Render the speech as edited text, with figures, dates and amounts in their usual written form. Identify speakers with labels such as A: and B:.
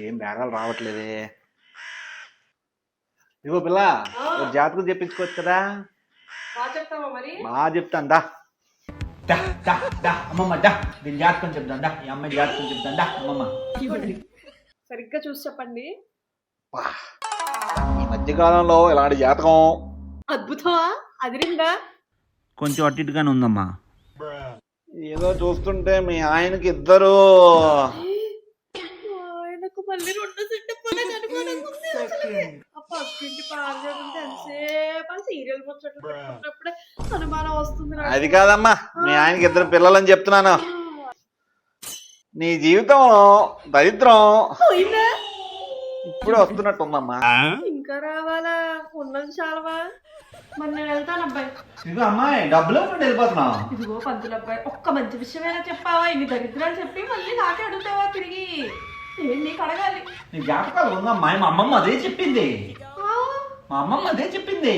A: ఏం బేరాలు రావట్లేదే. ఇగో పిల్ల జాతకం చెప్పించుకోవచ్చు కదా. బాగా చెప్తాను దా అమ్మమ్మ దా. దీని జాతకం చెప్తాను దా. ఈ అమ్మాయి జాతకం చెప్తాను దా అమ్మమ్మ.
B: సరిగ్గా చూసి చెప్పండి.
A: ఈ మధ్యకాలంలో ఇలాంటి జాతకం
B: అద్భుతమా? అదిరిందా?
A: కొంచెం అటు ఇటుగానే ఉందమ్మా. ఏదో చూస్తుంటే మీ ఆయనకి ఇద్దరు
B: ఆయనకు మళ్ళీ రెండు సెంటు పొలం అనుకోనుకుంది. ఆ పక్కింటి పార్జాలంటే ఎంతసేపు సీరియల్ ముచ్చట్లు పెట్టుకున్నప్పుడే అనుమానం వస్తుంది నాకు.
A: అది కాదమ్మా, మీ ఆయనకి ఇద్దరు పిల్లలని చెప్తున్నాను. నీ జీవితం దరిద్రం
B: పోయిందా?
A: ఇప్పుడే వస్తున్నట్టుందమ్మా.
B: ఇంకా రావాలా? ఉన్నది చాలవా? మరి నేను వెళ్తాను అబ్బాయి.
A: ఇదిగో అమ్మాయి, డబ్బులు వెళ్ళిపోతున్నావు.
B: ఇదిగో పంతులు అబ్బాయి, ఒక్క మంచి విషయమైనా చెప్పావా? ఇన్ని దరిద్రాలు చెప్పి మళ్ళీ నాకే అడుగుతావా తిరిగి? నేను నీకు అడగాలి.
A: నీ జాతకాలు ఉందమ్మా. మా అమ్మమ్మ అదే చెప్పింది. మా అమ్మమ్మ అదే చెప్పింది.